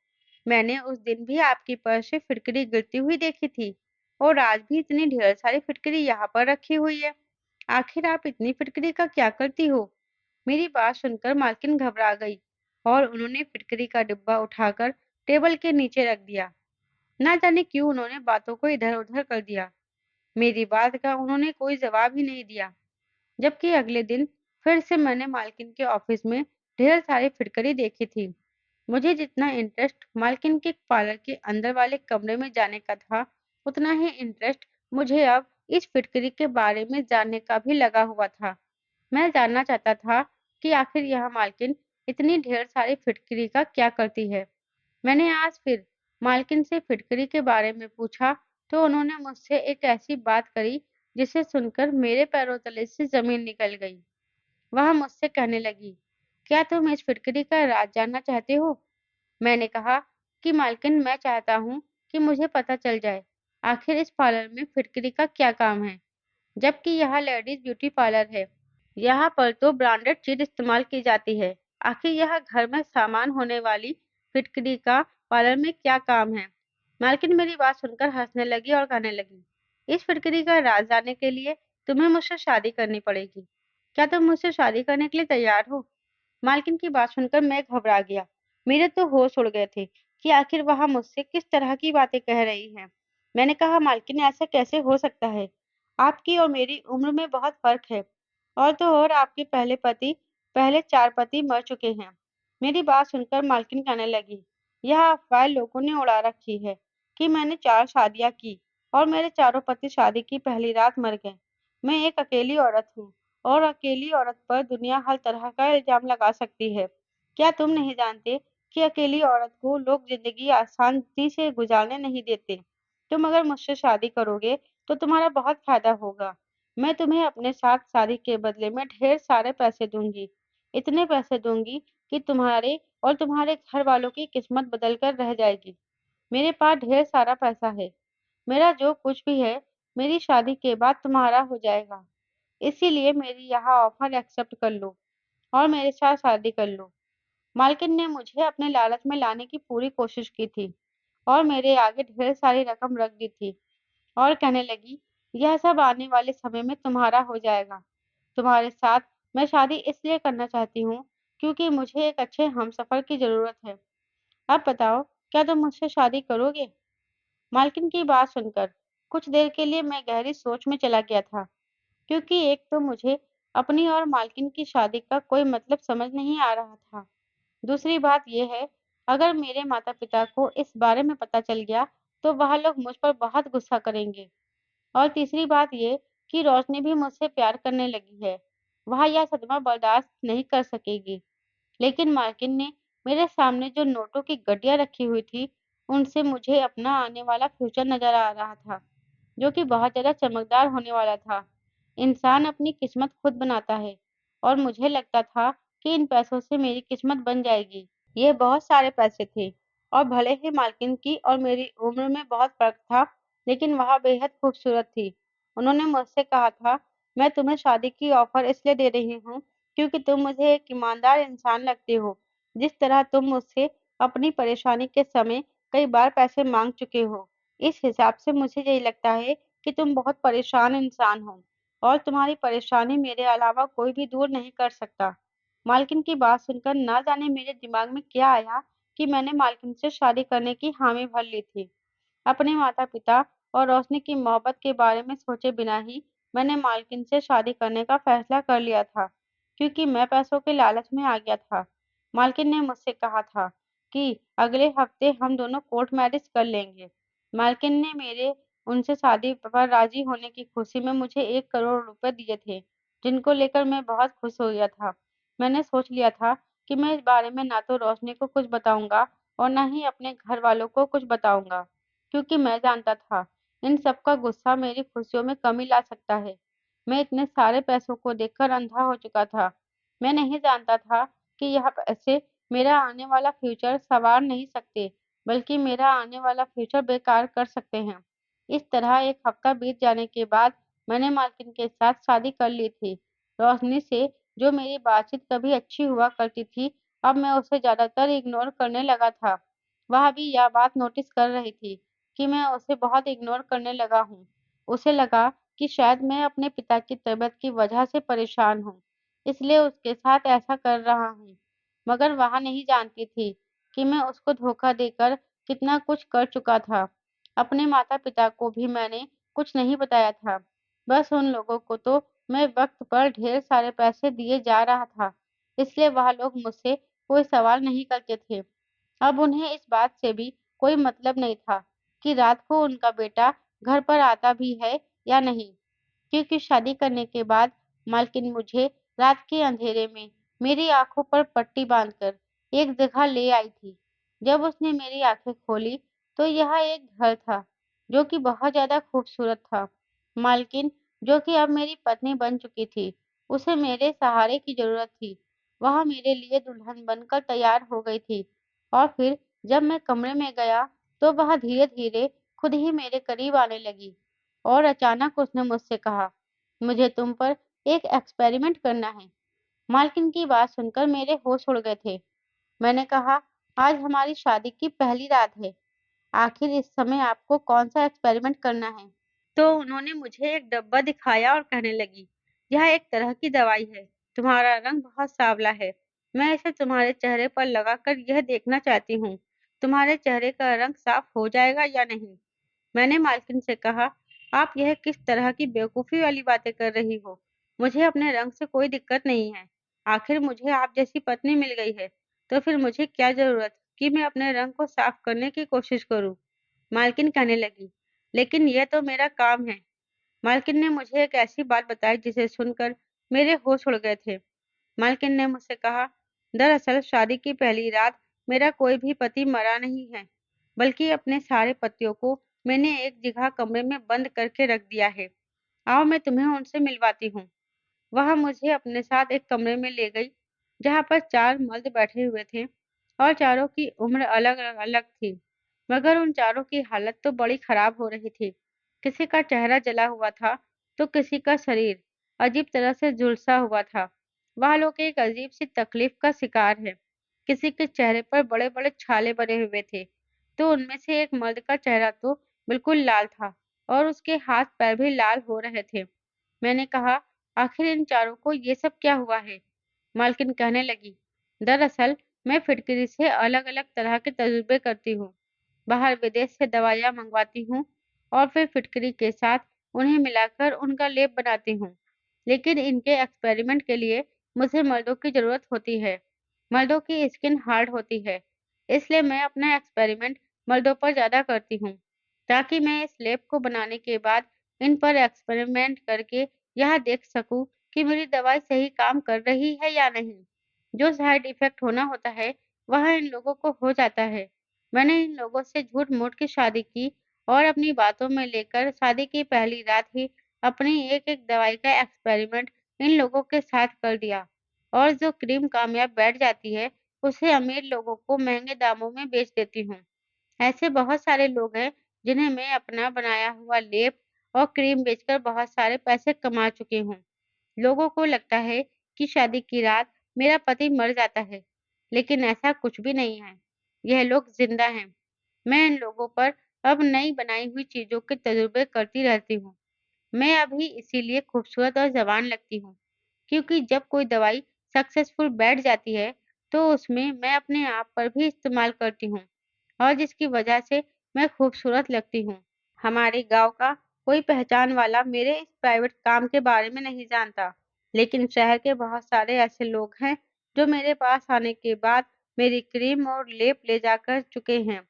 मैंने उस दिन भी आपकी पर्स से फिटकरी गिरती हुई देखी थी और आज भी इतनी ढेर सारी फिटकरी यहाँ पर रखी हुई है। आखिर आप इतनी फिटकरी का क्या करती हो? मेरी बात सुनकर मालकिन घबरा गई और उन्होंने फिटकरी का डिब्बा उठाकर टेबल के नीचे रख दिया। ना जाने क्यों उन्होंने बातों को इधर उधर कर दिया। मेरी बात का उन्होंने कोई जवाब ही नहीं दिया। जबकि अगले दिन फिर से मैंने मालकिन के ऑफिस में ढेर सारी फिटकरी देखी थी। मुझे जितना इंटरेस्ट मालकिन के पार्लर के अंदर वाले कमरे में जाने का था, उतना ही इंटरेस्ट मुझे अब इस फिटकरी के बारे में जानने का भी लगा हुआ था। मैं जानना चाहता था कि आखिर यह मालकिन इतनी ढेर सारी फिटकरी का क्या करती है। मैंने आज फिर मालकिन से फिटकरी के बारे में पूछा, तो उन्होंने मुझसे एक ऐसी बात करी जिसे सुनकर मेरे पैरों तले से जमीन निकल गई। वह मुझसे कहने लगी, क्या तुम इस फिटकरी का राज जानना चाहते हो? मैंने कहा कि मालकिन, मैं चाहता हूँ कि मुझे पता चल जाए आखिर इस पार्लर में फिटकरी का क्या काम है, जबकि यह लेडीज ब्यूटी पार्लर है। यहाँ पर तो ब्रांडेड चीज इस्तेमाल की जाती है। आखिर यह घर में सामान होने वाली फिटकरी का पार्लर में क्या काम है? मालकिन मेरी बात सुनकर हंसने लगी और कहने लगी, इस फिटकरी का राज जानने के लिए तुम्हें मुझसे शादी करनी पड़ेगी। क्या तुम मुझसे शादी करने के लिए तैयार हो? मालकिन की बात सुनकर मैं घबरा गया। मेरे तो होश उड़ गए थे कि आखिर वह मुझसे किस तरह की बातें कह रही हैं। मैंने कहा, मालकिन ऐसा कैसे हो सकता है? आपकी और मेरी उम्र में बहुत फर्क है। और तो और आपके पहले 4 पति मर चुके हैं। मेरी बात सुनकर मालकिन कहने लगी, यह अफवाह लोगों ने उड़ा रखी है कि मैंने 4 शादियां की और मेरे चारों पति शादी की पहली रात मर गए। मैं एक अकेली औरत हूँ और अकेली औरत पर दुनिया हर तरह का इल्जाम लगा सकती है। क्या तुम नहीं जानते कि अकेली औरत को लोग जिंदगी आसानी से गुजारने नहीं देते? तुम अगर मुझसे शादी करोगे तो तुम्हारा बहुत फायदा होगा। मैं तुम्हें अपने साथ शादी के बदले में ढेर सारे पैसे दूंगी। इतने पैसे दूंगी कि तुम्हारे और तुम्हारे घर वालों की किस्मत बदल कर रह जाएगी। मेरे पास ढेर सारा पैसा है। मेरा जो कुछ भी है, मेरी शादी के बाद तुम्हारा हो जाएगा। इसीलिए मेरी यह ऑफर एक्सेप्ट कर लो और मेरे साथ शादी कर लो। मालकिन ने मुझे अपने लालच में लाने की पूरी कोशिश की थी और मेरे आगे ढेर सारी रकम रख दी थी और कहने लगी, यह सब आने वाले समय में तुम्हारा हो जाएगा। तुम्हारे साथ मैं शादी इसलिए करना चाहती हूँ क्योंकि मुझे एक अच्छे हमसफर की जरूरत है। अब बताओ, क्या तुम मुझसे शादी करोगे? मालकिन की बात सुनकर कुछ देर के लिए मैं गहरी सोच में चला गया था, क्योंकि एक तो मुझे अपनी और मालकिन की शादी का कोई मतलब समझ नहीं आ रहा था। दूसरी बात यह है, अगर मेरे माता-पिता को इस बारे में पता चल गया, तो वह लोग मुझ पर बहुत गुस्सा करेंगे। और तीसरी बात ये कि रोशनी भी मुझसे प्यार करने लगी है। वह यह सदमा बर्दाश्त नहीं कर सकेगी। लेकिन मालकिन ने मेरे सामने जो नोटों की गड्डियाँ रखी हुई थी, उनसे मुझे अपना आने वाला फ्यूचर नज़र आ रहा था, जो कि बहुत ज़्यादा चमकदार होने वाला था। इंसान अपनी किस्मत खुद बनाता है और मुझे लगता था कि इन पैसों से मेरी किस्मत बन जाएगी। ये बहुत सारे पैसे थे और भले ही मालकिन की और मेरी उम्र में बहुत फर्क था, लेकिन वह बेहद खूबसूरत थी। उन्होंने मुझसे कहा था, मैं तुम्हें शादी की ऑफर इसलिए दे रही हूँ क्योंकि तुम मुझे एक ईमानदार इंसान लगते हो। जिस तरह तुम मुझसे अपनी परेशानी के समय कई बार पैसे मांग चुके हो, इस हिसाब से मुझे यही लगता है कि तुम बहुत परेशान इंसान हो और तुम्हारी परेशानी मेरे अलावा कोई भी दूर नहीं कर सकता। मालकिन की बात सुनकर ना जाने मेरे दिमाग में क्या आया कि मैंने मालकिन से शादी करने की हामी भर ली थी। अपने माता-पिता और रोशनी की मोहब्बत के बारे में सोचे बिना ही मैंने मालकिन से शादी करने का फैसला कर लिया था, क्योंकि मैं पैसों के लालच में आ गया था। मालकिन ने मुझसे कहा था कि अगले हफ्ते हम दोनों कोर्ट मैरिज कर लेंगे। मालकिन ने मेरे उनसे शादी पर राजी होने की खुशी में मुझे 1 करोड़ रुपए दिए थे, जिनको लेकर मैं बहुत खुश हो गया था। मैंने सोच लिया था कि मैं इस बारे में ना तो रोशनी को कुछ बताऊंगा और ना ही अपने घर वालों को कुछ बताऊंगा, क्योंकि मैं जानता था इन सब का गुस्सा मेरी खुशियों में कमी ला सकता है। मैं इतने सारे पैसों को देखकर अंधा हो चुका था। मैं नहीं जानता था कि यह पैसे मेरा आने वाला फ्यूचर संवार नहीं सकते, बल्कि मेरा आने वाला फ्यूचर बेकार कर सकते हैं। इस तरह 1 हफ्ता बीत जाने के बाद मैंने मालकिन के साथ शादी कर ली थी। रोशनी से जो मेरी बातचीत कभी अच्छी हुआ करती थी, अब मैं उसे ज़्यादातर इग्नोर करने लगा था। वह भी यह बात नोटिस कर रही थी कि मैं उसे बहुत इग्नोर करने लगा हूँ। उसे लगा कि शायद मैं अपने पिता की तबीयत की वजह से परेशान हूँ, इसलिए उसके साथ ऐसा कर रहा हूँ। मगर वह नहीं जानती थी कि मैं उसको धोखा देकर कितना कुछ कर चुका था। अपने माता-पिता को भी मैंने कुछ नहीं बताया था। बस उन लोगों को तो मैं वक़्त पर ढेर सारे पैसे दिए जा रहा था, इसलिए वह लोग मुझसे कोई सवाल नहीं करते थे। अब उन्हें इस बात से भी कोई मतलब नहीं था कि रात को उनका बेटा घर पर आता भी है या नहीं, क्योंकि शादी करने के बाद मालकिन मुझे रात के अंधेरे में मेरी आँखों पर पट्टी बाँधकर एक जगह ले आई थी। जब उसने मेरी आँखें खोली, तो यह एक घर था, जो कि बहुत ज़्यादा खूबसूरत था। मालकिन, जो कि अब मेरी पत्नी बन चुकी थी, उसे मेरे सहारे की ज़रूरत थी। वह मेरे लिए दुल्हन बनकर तैयार हो गई थी और फिर जब मैं कमरे में गया, तो वह धीरे-धीरे खुद ही मेरे करीब आने लगी और अचानक उसने मुझसे कहा, "मुझे तुम पर एक एक्सपेरिमेंट करना है।" मालकिन की बात सुनकर मेरे होश उड़ गए थे। मैंने कहा, "आज हमारी शादी की पहली रात है। आखिर इस समय आपको कौन-सा एक्सपेरिमेंट करना है?" तो उन्होंने मुझे एक डब्बा दिखाया और कहने लगी, "यह एक तरह की दवाई है। तुम्हारा रंग बहुत सांवला है। मैं इसे तुम्हारे चेहरे पर लगाकर यह देखना चाहती हूँ, तुम्हारे चेहरे का रंग साफ हो जाएगा या नहीं।" मैंने मालकिन से कहा, "आप यह किस तरह की बेवकूफ़ी वाली बातें कर रही हो? मुझे अपने रंग से कोई दिक्कत नहीं है। आखिर मुझे आप जैसी पत्नी मिल गई है, तो फिर मुझे क्या ज़रूरत कि मैं अपने रंग को साफ करने की कोशिश करूँ?" मालकिन कहने लगी, "लेकिन यह तो मेरा काम है।" मालकिन ने मुझे एक ऐसी बात बताई जिसे सुनकर मेरे होश उड़ गए थे। मालकिन ने मुझसे कहा, "दरअसल शादी की पहली रात मेरा कोई भी पति मरा नहीं है, बल्कि अपने सारे पतियों को मैंने एक जगह कमरे में बंद करके रख दिया है। आओ मैं तुम्हें उनसे मिलवाती हूँ।" वह मुझे अपने साथ एक कमरे में ले गई, जहाँ पर 4 मर्द बैठे हुए थे और चारों की उम्र अलग-अलग थी, मगर उन चारों की हालत तो बड़ी खराब हो रही थी। किसी का चेहरा जला हुआ था, तो किसी का शरीर अजीब तरह से झुलसा हुआ था। वह लोग एक अजीब-सी तकलीफ का शिकार हैं। किसी के चेहरे पर बड़े-बड़े छाले बने हुए थे, तो उनमें से एक मर्द का चेहरा तो बिल्कुल लाल था और उसके हाथ-पैर भी लाल हो रहे थे। मैंने कहा, "आखिर इन चारों को ये सब क्या हुआ है?" मालकिन कहने लगी, "दरअसल मैं फिटकरी से अलग-अलग तरह के तजुर्बे करती हूँ। बाहर विदेश से दवाइयाँ मँगवाती हूँ और फिर फिटकरी के साथ उन्हें मिलाकर उनका लेप बनाती हूँ। लेकिन इनके एक्सपेरिमेंट के लिए मुझे मर्दों की ज़रूरत होती है। मर्दों की स्किन हार्ड होती है, इसलिए मैं अपना एक्सपेरिमेंट मर्दों पर ज़्यादा करती हूँ, ताकि मैं इस लेप को बनाने के बाद इन पर एक्सपेरिमेंट करके यह देख सकूँ कि मेरी दवाई सही काम कर रही है या नहीं। जो साइड इफ़ेक्ट होना होता है, वह इन लोगों को हो जाता है। मैंने इन लोगों से झूठ-मूठ की शादी की और अपनी बातों में लेकर शादी की पहली रात ही अपनी एक-एक दवाई का एक्सपेरिमेंट इन लोगों के साथ कर दिया और जो क्रीम कामयाब बैठ जाती है, उसे अमीर लोगों को महँगे दामों में बेच देती हूँ। ऐसे बहुत सारे लोग हैं, जिन्हें मैं अपना बनाया हुआ लेप और क्रीम बेचकर बहुत सारे पैसे कमा चुकी हूँ। लोगों को लगता है कि शादी की रात मेरा पति मर जाता है, लेकिन ऐसा कुछ भी नहीं है। यह लोग ज़िंदा हैं। मैं इन लोगों पर अब नई बनाई हुई चीज़ों के तजुर्बे करती रहती हूँ। मैं अभी इसीलिए खूबसूरत और जवान लगती हूँ, क्योंकि जब कोई दवाई सक्सेसफुल बैठ जाती है, तो उसमें मैं अपने आप पर भी इस्तेमाल करती हूँ और जिसकी वजह से मैं खूबसूरत लगती हूँ। हमारे गाँव का कोई पहचान वाला मेरे इस प्राइवेट काम के बारे में नहीं जानता, लेकिन शहर के बहुत सारे ऐसे लोग हैं, जो मेरे पास आने के बाद मेरी क्रीम और लेप ले जाकर चुके हैं।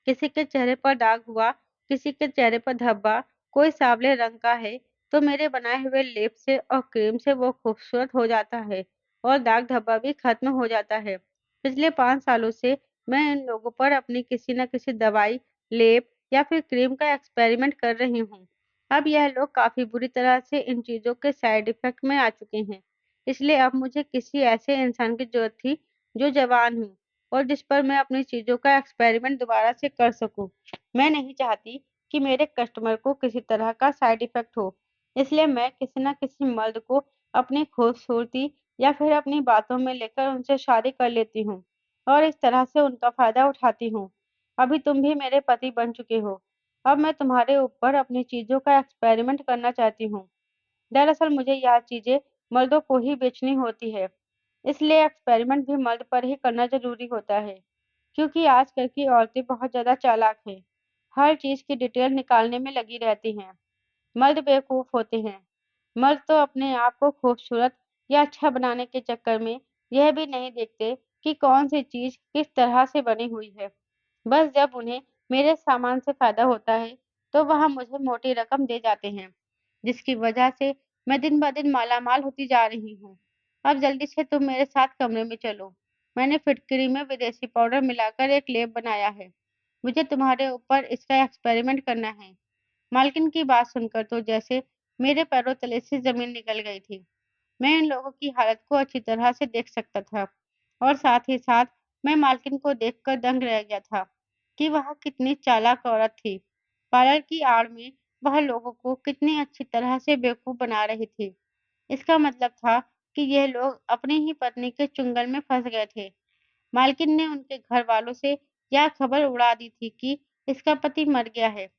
किसी के चेहरे पर दाग हुआ, किसी के चेहरे पर धब्बा, कोई सांवले रंग का है, तो मेरे बनाए हुए लेप से और क्रीम से वो खूबसूरत हो जाता है और दाग धब्बा भी खत्म हो जाता है। पिछले 5 सालों से मैं इन लोगों पर अपनी किसी न किसी दवाई, लेप या फिर क्रीम का एक्सपेरिमेंट कर रही हूँ। अब यह लोग काफ़ी बुरी तरह से इन चीज़ों के साइड इफ़ेक्ट में आ चुके हैं। इसलिए अब मुझे किसी ऐसे इंसान की ज़रूरत थी, जो जवान हो और जिस पर मैं अपनी चीज़ों का एक्सपेरिमेंट दोबारा से कर सकूँ। मैं नहीं चाहती कि मेरे कस्टमर को किसी तरह का साइड इफ़ेक्ट हो, इसलिए मैं किसी न किसी मर्द को अपनी खूबसूरती या फिर अपनी बातों में लेकर उनसे शादी कर लेती हूँ और इस तरह से उनका फ़ायदा उठाती हूँ। अभी तुम भी मेरे पति बन चुके हो। अब मैं तुम्हारे ऊपर अपनी चीज़ों का एक्सपेरिमेंट करना चाहती हूँ। दरअसल मुझे यह चीज़ें मर्दों को ही बेचनी होती है, इसलिए एक्सपेरिमेंट भी मर्द पर ही करना ज़रूरी होता है, क्योंकि आजकल की औरतें बहुत ज़्यादा चालाक हैं। हर चीज़ की डिटेल निकालने में लगी रहती हैं। मर्द बेवकूफ़ होते हैं। मर्द तो अपने आप को खूबसूरत या अच्छा बनाने के चक्कर में यह भी नहीं देखते कि कौन-सी चीज़ किस तरह से बनी हुई है। बस जब उन्हें मेरे सामान से फ़ायदा होता है, तो वह मुझे मोटी रकम दे जाते हैं, जिसकी वजह से मैं दिन-ब-दिन मालामाल होती जा रही हूँ। अब जल्दी से तुम मेरे साथ कमरे में चलो। मैंने फिटकरी में विदेशी पाउडर मिलाकर एक लेप बनाया है। मुझे तुम्हारे ऊपर इसका एक्सपेरिमेंट करना है। मालकिन की बात सुनकर तो जैसे मेरे पैरों तले से ज़मीन निकल गई थी। मैं इन लोगों की हालत को अच्छी तरह से देख सकता था और साथ ही साथ मैं मालकिन को देखकर दंग रह गया था कि वह कितनी चालाक औरत थी। पार्लर की आड़ में वह लोगों को कितनी अच्छी तरह से बेवकूफ़ बना रही थी। इसका मतलब था कि यह लोग अपनी ही पत्नी के चुंगल में फँस गए थे। मालकिन ने उनके घरवालों से यह खबर उड़ा दी थी कि इसका पति मर गया है,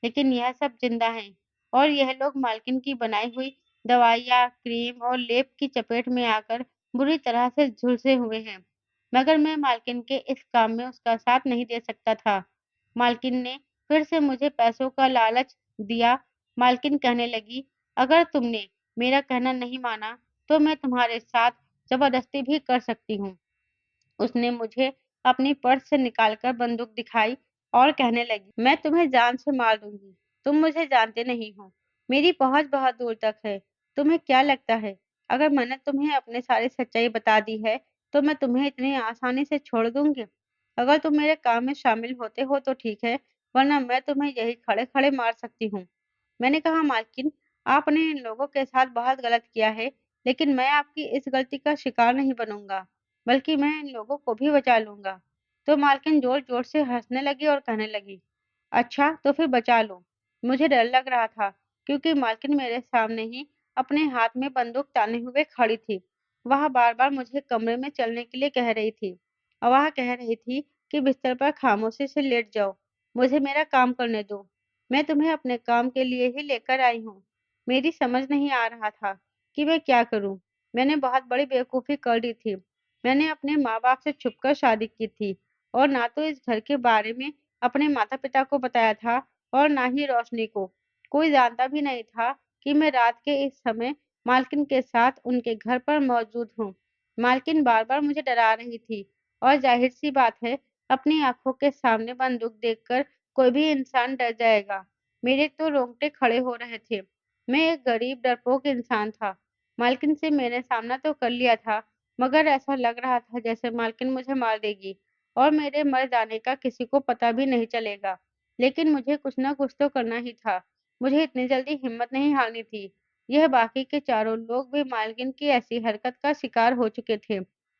लेकिन यह सब जिंदा हैं और यह लोग मालकिन की बनाई हुई दवाइयाँ, क्रीम और लेप की चपेट में आकर बुरी तरह से झुलसे हुए हैं। मगर मैं मालकिन के इस काम में उसका साथ नहीं दे सकता था। मालकिन ने फिर से मुझे पैसों का लालच दिया। मालकिन कहने लगी, "अगर तुमने मेरा कहना नहीं माना, तो मैं तुम्हारे साथ ज़बरदस्ती भी कर सकती हूँ।" उसने मुझे अपनी पर्स से निकालकर बंदूक दिखाई और कहने लगी, "मैं तुम्हें जान से मार दूँगी। तुम मुझे जानते नहीं हो। मेरी पहुँच बहुत दूर तक है। तुम्हें क्या लगता है, अगर मैंने तुम्हें अपनी सारी सच्चाई बता दी है, तो मैं तुम्हें इतनी आसानी से छोड़ दूँगी? अगर तुम मेरे काम में शामिल होते हो तो ठीक है, वरना मैं तुम्हें यहीं खड़े-खड़े मार सकती हूँ।" मैंने कहा, "मालकिन, आपने इन लोगों के साथ बहुत गलत किया है, लेकिन मैं आपकी इस गलती का शिकार नहीं बनूँगा। बल्कि मैं इन लोगों को भी बचा लूँगा।" तो मालकिन ज़ोर-ज़ोर से हँसने लगी और कहने लगी, "अच्छा, तो फिर बचा लो।" मुझे डर लग रहा था, क्योंकि मालकिन मेरे सामने ही अपने हाथ में बंदूक ताने हुए खड़ी थी। वह बार-बार मुझे कमरे में चलने के लिए कह रही थी और वह कह रही थी कि बिस्तर पर खामोशी से लेट जाओ, मुझे मेरा काम करने दो। मैं तुम्हें अपने काम के लिए ही लेकर आई हूँ। मेरी समझ नहीं आ रहा था कि मैं क्या करूँ। मैंने बहुत बड़ी बेवकूफ़ी कर दी थी। मैंने अपने माँ-बाप से छुपकर शादी की थी और ना तो इस घर के बारे में अपने माता-पिता को बताया था और ना ही रोशनी को। कोई जानता भी नहीं था कि मैं रात के इस समय मालकिन के साथ उनके घर पर मौजूद हूँ। मालकिन बार-बार मुझे डरा रही थी और ज़ाहिर-सी बात है, अपनी आँखों के सामने बंदूक देखकर कोई भी इंसान डर जाएगा। मेरे तो रोंगटे खड़े हो रहे थे। मैं एक गरीब डरपोक इंसान था। मालकिन से मैंने सामना तो कर लिया था, मगर ऐसा लग रहा था जैसे मालकिन मुझे मार देगी और मेरे मर जाने का किसी को पता भी नहीं चलेगा। लेकिन मुझे कुछ न कुछ तो करना ही था। मुझे इतनी जल्दी हिम्मत नहीं हारनी थी। यह बाकी के चारों लोग भी मालकिन की ऐसी हरकत का शिकार हो चुके थे,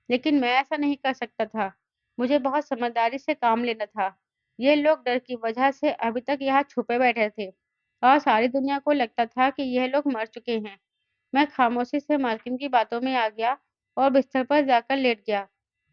लेकिन मैं ऐसा नहीं कर सकता था। मुझे बहुत समझदारी से काम लेना था। ये लोग डर की वजह से अभी तक यहाँ छुपे बैठे थे और सारी दुनिया को लगता था कि यह लोग मर चुके हैं। मैं खामोशी से मालकिन की बातों में आ गया और बिस्तर पर जाकर लेट गया।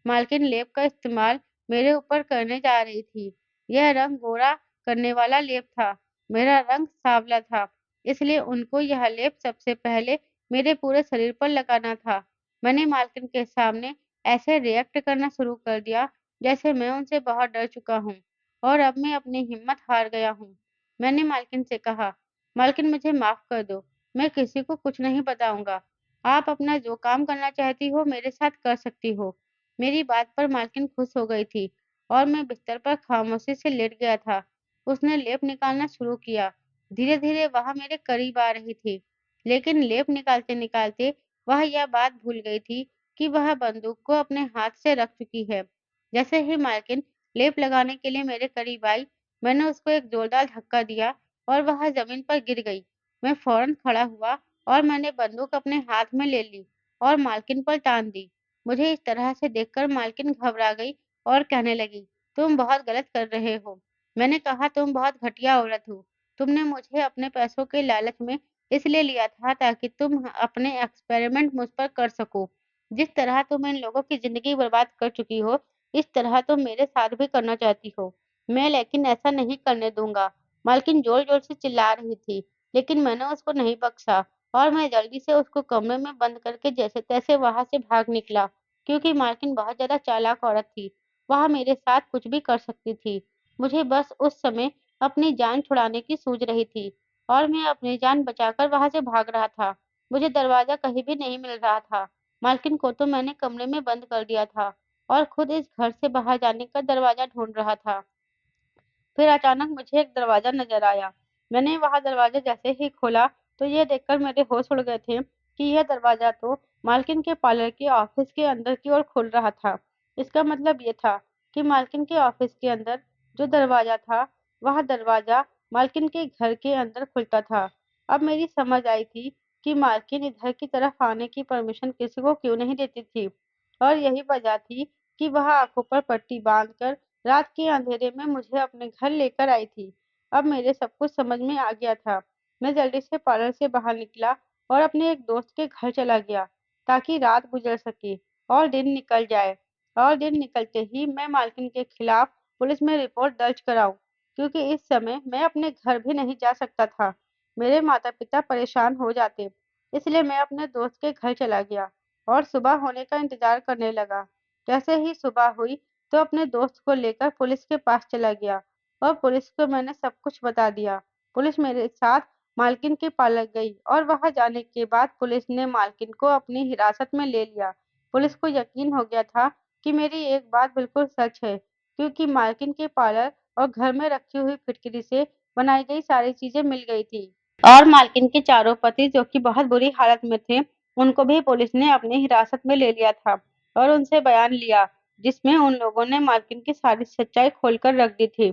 मालकिन लेप का इस्तेमाल मेरे ऊपर करने जा रही थी। यह रंग गोरा करने वाला लेप था। मेरा रंग सांवला था, इसलिए उनको यह लेप सबसे पहले मेरे पूरे शरीर पर लगाना था। मैंने मालकिन के सामने ऐसे रिएक्ट करना शुरू कर दिया, जैसे मैं उनसे बहुत डर चुका हूँ और अब मैं अपनी हिम्मत हार गया हूँ। मैंने मालकिन से कहा, "मालकिन, मुझे माफ़ कर दो। मैं किसी को कुछ नहीं बताऊँगा। आप अपना जो काम करना चाहती हो मेरे साथ कर सकती हो।" मेरी बात पर मालकिन खुश हो गई थी और मैं बिस्तर पर खामोशी से लेट गया था। उसने लेप निकालना शुरू किया। धीरे-धीरे वह मेरे करीब आ रही थी, लेकिन लेप निकालते-निकालते वह यह बात भूल गई थी कि वह बंदूक को अपने हाथ से रख चुकी है। जैसे ही मालकिन लेप लगाने के लिए मेरे करीब आई, मैंने उसको एक जोरदार धक्का दिया और वह ज़मीन पर गिर गई। मैं फ़ौरन खड़ा हुआ और मैंने बंदूक अपने हाथ में ले ली और मालकिन पर तान दी। मुझे इस तरह से देखकर मालकिन घबरा गई और कहने लगी, तुम बहुत गलत कर रहे हो। मैंने कहा, तुम बहुत घटिया औरत हो। तुमने मुझे अपने पैसों के लालच में इसलिए लिया था ताकि तुम अपने एक्सपेरिमेंट मुझ पर कर सको। जिस तरह तुम इन लोगों की जिंदगी बर्बाद कर चुकी हो, इस तरह तुम मेरे साथ भी करना चाहती हो। मैं लेकिन ऐसा नहीं करने दूंगा। मालकिन जोर-जोर से चिल्ला रही थी, लेकिन मैंने उसको नहीं बख्शा और मैं जल्दी से उसको कमरे में बंद करके जैसे-तैसे वहां से भाग निकला, क्योंकि मालकिन बहुत ज़्यादा चालाक औरत थी। वह मेरे साथ कुछ भी कर सकती थी। मुझे बस उस समय अपनी जान छुड़ाने की सूझ रही थी और मैं अपनी जान बचाकर वहां से भाग रहा था। मुझे दरवाज़ा कहीं भी नहीं मिल रहा था। मालकिन को तो मैंने कमरे में बंद कर दिया था और खुद इस घर से बाहर जाने का दरवाज़ा ढूँढ रहा था। फिर अचानक मुझे एक दरवाज़ा नज़र आया। मैंने वह दरवाज़ा जैसे ही खोला, तो ये देखकर मेरे होश उड़ गए थे कि यह दरवाज़ा तो मालकिन के पार्लर के ऑफ़िस के अंदर की ओर खुल रहा था। इसका मतलब ये था कि मालकिन के ऑफ़िस के अंदर जो दरवाज़ा था, वह दरवाज़ा मालकिन के घर के अंदर खुलता था। अब मेरी समझ आई थी कि मालकिन इधर की तरफ आने की परमिशन किसी को क्यों नहीं देती थी और यही वजह थी कि वह आँखों पर पट्टी बाँधकर रात के अंधेरे में मुझे अपने घर लेकर आई थी। अब मेरे सब कुछ समझ में आ गया था। मैं जल्दी से पार्लर से बाहर निकला और अपने एक दोस्त के घर चला गया, ताकि रात गुजर सके और दिन निकल जाए। और दिन निकलते ही मैं मालकिन के खिलाफ पुलिस में रिपोर्ट दर्ज कराऊँ, क्योंकि इस समय मैं अपने घर भी नहीं जा सकता था। मेरे माता-पिता परेशान हो जाते, इसलिए मैं अपने दोस्त के घर चला गया और सुबह होने का इंतज़ार करने लगा। जैसे ही सुबह हुई, तो अपने दोस्त को लेकर पुलिस के पास चला गया और पुलिस को मैंने सब कुछ बता दिया। पुलिस मेरे साथ मालकिन के पार्लर गई और वहां जाने के बाद पुलिस ने मालकिन को अपनी हिरासत में ले लिया। पुलिस को यकीन हो गया था कि मेरी एक बात बिल्कुल सच है, क्योंकि मालकिन के पार्लर और घर में रखी हुई फिटकरी से बनाई गई सारी चीजें मिल गई थी। और मालकिन के चारों पति, जो कि बहुत बुरी हालत में थे, उनको भी पुलिस ने अपनी हिरासत में ले लिया था और उनसे बयान लिया, जिसमें उन लोगों ने मालकिन की सारी सच्चाई खोलकर रख दी थी।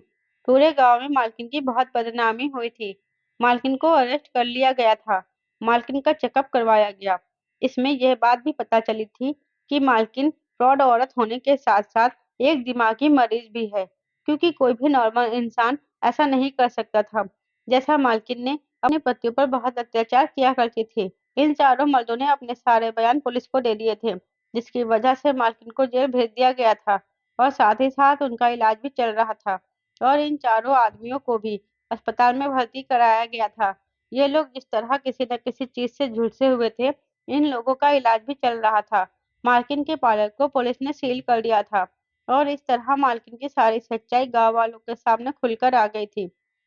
पूरे गांव में मालकिन की बहुत बदनामी हुई थी। मालकिन को अरेस्ट कर लिया गया था। मालकिन का चेकअप करवाया गया। इसमें यह बात भी पता चली थी कि मालकिन फ्रॉड औरत होने के साथ-साथ एक दिमागी मरीज भी है, क्योंकि कोई भी नॉर्मल इंसान ऐसा नहीं कर सकता था, जैसा मालकिन ने अपने पतियों पर बहुत अत्याचार किया करती थी। इन चारों मर्दों ने अपने सारे बयान पुलिस को दे दिए थे, जिसकी वजह से मालकिन को जेल भेज दिया गया था और साथ ही साथ उनका इलाज भी चल रहा था और इन चारों आदमियों को भी अस्पताल में भर्ती कराया गया था। ये लोग जिस तरह किसी न किसी चीज से झुलसे हुए थे, इन लोगों का इलाज भी चल रहा था। मालकिन के पार्लर को पुलिस ने सील कर दिया था और इस तरह मालकिन की सारी सच्चाई गांव वालों के सामने खुलकर आ गई थी।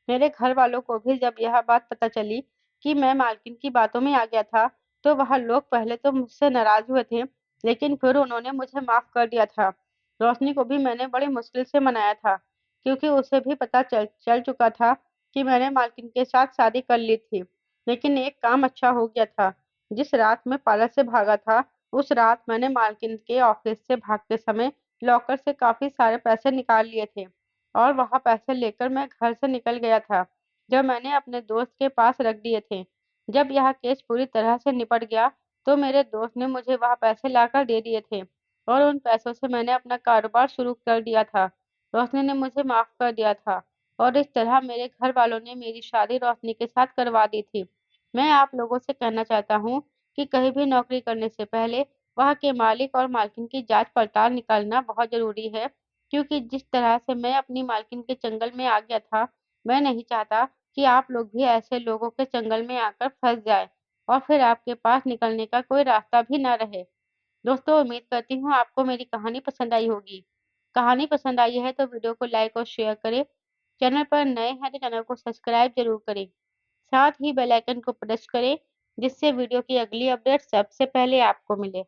मेरे घर वालों को भी जब यह बात पता चली कि मैं मालकिन की बातों में आ गया था, तो वह लोग पहले तो मुझसे नाराज हुए थे, लेकिन फिर उन्होंने मुझे माफ कर दिया था। रोशनी को भी मैंने बड़ी मुश्किल से मनाया था, क्योंकि उसे भी पता चल चल चुका था कि मैंने मालकिन के साथ शादी कर ली थी। लेकिन एक काम अच्छा हो गया था। जिस रात मैं पार्लर से भागा था, उस रात मैंने मालकिन के ऑफिस से भागते समय लॉकर से काफी सारे पैसे निकाल लिए थे और वह पैसे लेकर मैं घर से निकल गया था, जो मैंने अपने दोस्त के पास रख दिए थे। जब यह केस पूरी तरह से निपट गया, तो मेरे दोस्त ने मुझे वह पैसे लाकर दे दिए थे और उन पैसों से मैंने अपना कारोबार शुरू कर दिया था। रोशनी ने मुझे माफ कर दिया था और इस तरह मेरे घर वालों ने मेरी शादी रोशनी के साथ करवा दी थी। मैं आप लोगों से कहना चाहता हूँ कि कहीं भी नौकरी करने से पहले वहाँ के मालिक और मालकिन की जांच पड़ताल निकालना बहुत जरूरी है, क्योंकि जिस तरह से मैं अपनी मालकिन के चंगल में आ गया था, मैं नहीं चाहता कि आप लोग भी ऐसे लोगों के चंगल में आकर फंस जाए और फिर आपके पास निकलने का कोई रास्ता भी ना रहे। दोस्तों, उम्मीद करती हूँ आपको मेरी कहानी पसंद आई होगी। कहानी पसंद आई है तो वीडियो को लाइक और शेयर करें। चैनल पर नए हैं तो चैनल को सब्सक्राइब जरूर करें। साथ ही बेल आइकन को प्रेस करें, जिससे वीडियो की अगली अपडेट सबसे पहले आपको मिले।